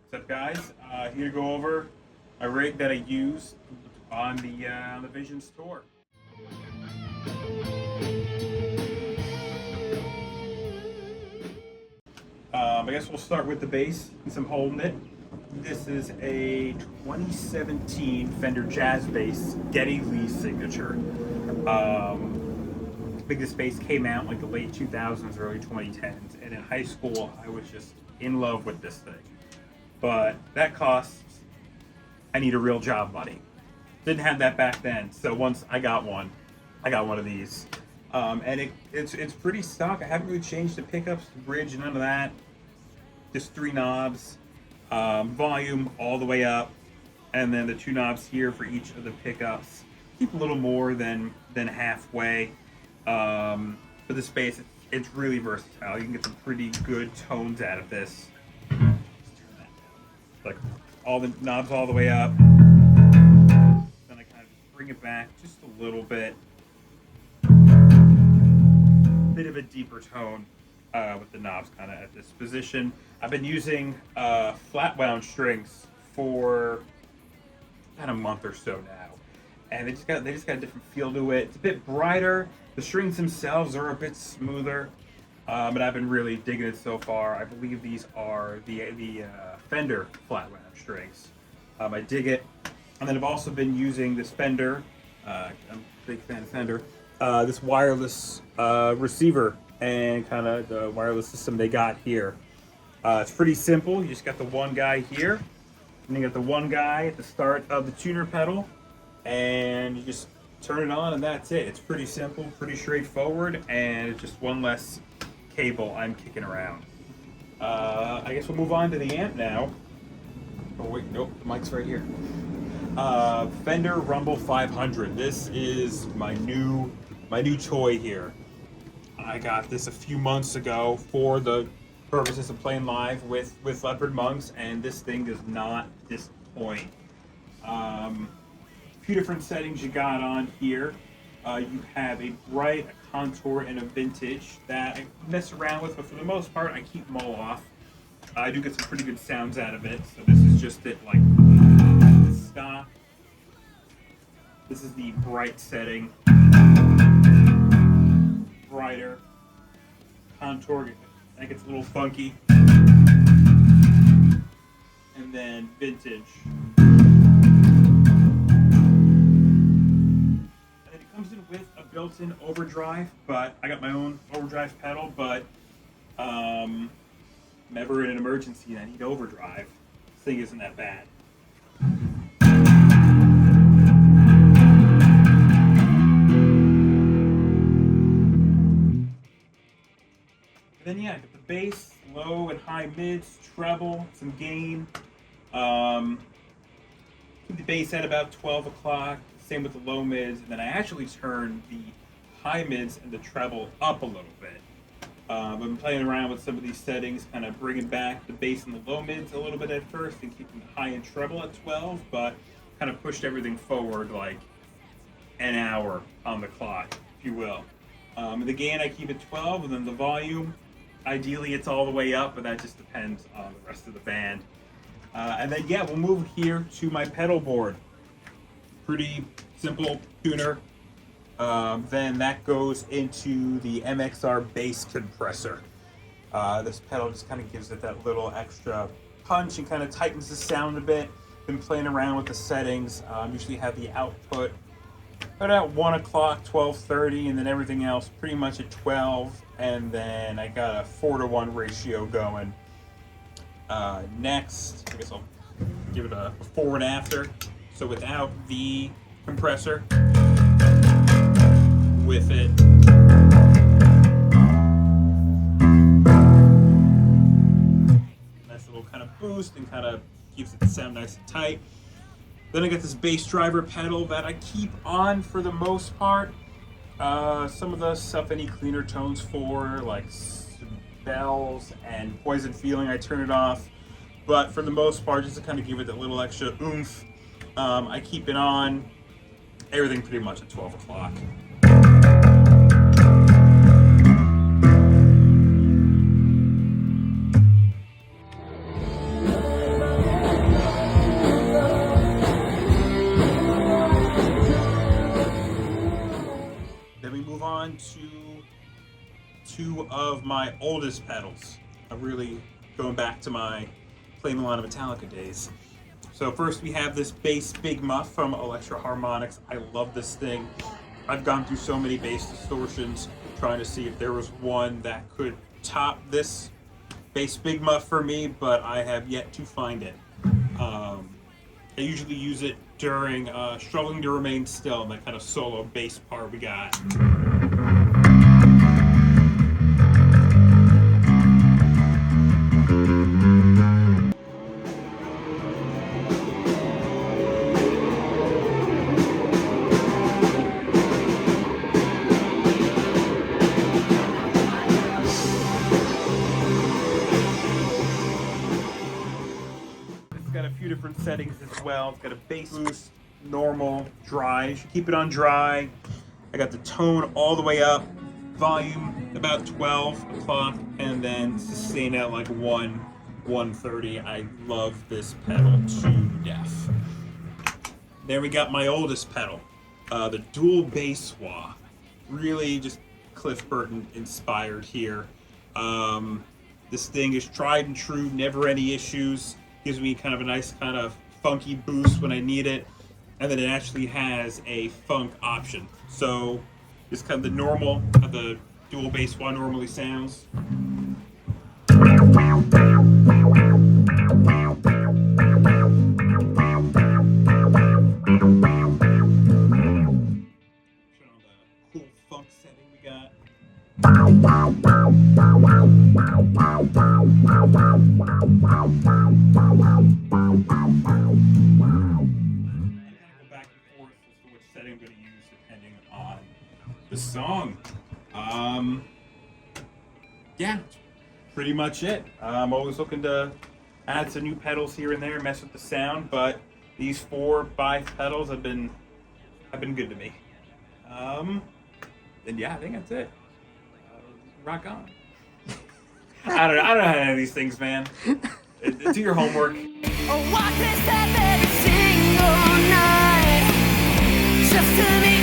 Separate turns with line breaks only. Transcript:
What's up, guys? Here to go over a rig that I used on the Vision store. I guess we'll start with the base since I'm holding it. This is a 2017 Fender Jazz Bass Geddy Lee signature. I think this bass came out in like the late 2000s, early 2010s, and in high school I was just in love with this thing. But that costs, I need a real job money. Didn't have that back then, so once I got one of these. And it's pretty stock. I haven't really changed the pickups, the bridge, none of that. Just 3 knobs, volume all the way up, and then the 2 knobs here for each of the pickups. Keep a little more than halfway. For this bass, it's really versatile. You can get some pretty good tones out of this. Like all the knobs all the way up. Then I kind of bring it back just a little bit. Bit of a deeper tone with the knobs kind of at this position. I've been using flat wound strings for about a month or so now, and they just got a different feel to it. It's a bit brighter. The strings themselves are a bit smoother, but I've been really digging it so far. I believe these are the Fender flat wound strings. I dig it, and then I've also been using this Fender. I'm a big fan of Fender. This wireless receiver and kind of the wireless system they got here. It's pretty simple. You just got the one guy here, and you got the one guy at the start of the tuner pedal, and you just turn it on, and that's it. It's pretty simple, pretty straightforward, and it's just one less cable I'm kicking around. I guess we'll move on to the amp now. Oh wait, nope, the mic's right here. Fender Rumble 500. This is my new toy here. I got this a few months ago for the purposes of playing live with Leopard Monks, and this thing does not disappoint. A few different settings you got on here. You have a bright, a contour, and a vintage that I mess around with, but for the most part I keep them all off. I do get some pretty good sounds out of it, so this is just it, like stock. This is the bright setting. Brighter. Contour, that gets a little funky. And then vintage. And it comes in with a built-in overdrive, but I got my own overdrive pedal, but never in an emergency and I need overdrive. This thing isn't that bad. Then yeah, got the bass, low and high mids, treble, some gain. Keep the bass at about 12 o'clock, same with the low mids, and then I actually turn the high mids and the treble up a little bit. I've been playing around with some of these settings, kind of bringing back the bass and the low mids a little bit at first and keeping the high and treble at 12, but kind of pushed everything forward like an hour on the clock, if you will. The gain I keep at 12, and then the volume, ideally it's all the way up, but that just depends on the rest of the band. And then yeah, we'll move here to my pedal board. Pretty simple tuner. Then that goes into the MXR bass compressor. This pedal just kind of gives it that little extra punch and kind of tightens the sound a bit. Been playing around with the settings. Usually have the output about 1 o'clock, 12:30, and then everything else pretty much at 12. And then I got a 4-to-1 ratio going. Next, I guess I'll give it a before and after. So without the compressor, with it. Nice little kind of boost and kind of keeps it sound nice and tight. Then I got this bass driver pedal that I keep on for the most part. Some of the stuff I need cleaner tones for, like bells and Poison Feeling, I turn it off. But for the most part, just to kind of give it that little extra oomph, I keep it on. Everything pretty much at 12 o'clock. my oldest pedals. I'm really going back to my playing a lot of Metallica days. So first we have this bass Big Muff from Electro Harmonics. I love this thing. I've gone through so many bass distortions trying to see if there was one that could top this bass Big Muff for me, but I have yet to find it. I usually use it during Struggling to Remain Still, that kind of solo bass part we got. Got a few different settings as well. It's got a bass boost, normal, dry. You should keep it on dry. I got the tone all the way up, volume about 12 o'clock, and then sustain at like 130. I love this pedal to death. Then we got my oldest pedal, the dual bass wah. Really just Cliff Burton inspired here. This thing is tried and true, never any issues. Gives me kind of a nice kind of funky boost when I need it, and then it actually has a funk option. So it's kind of the normal, how the dual bass wah normally sounds. Turn on the cool funk setting we got. Setting I'm going to use depending on the song. Yeah, pretty much it. I'm always looking to add some new pedals here and there, mess with the sound, but these 4 or 5 pedals have been good to me. And yeah, I think that's it. Rock on. I don't know how to any of these things, man. Do your homework.
Oh, watch this every single night, just to be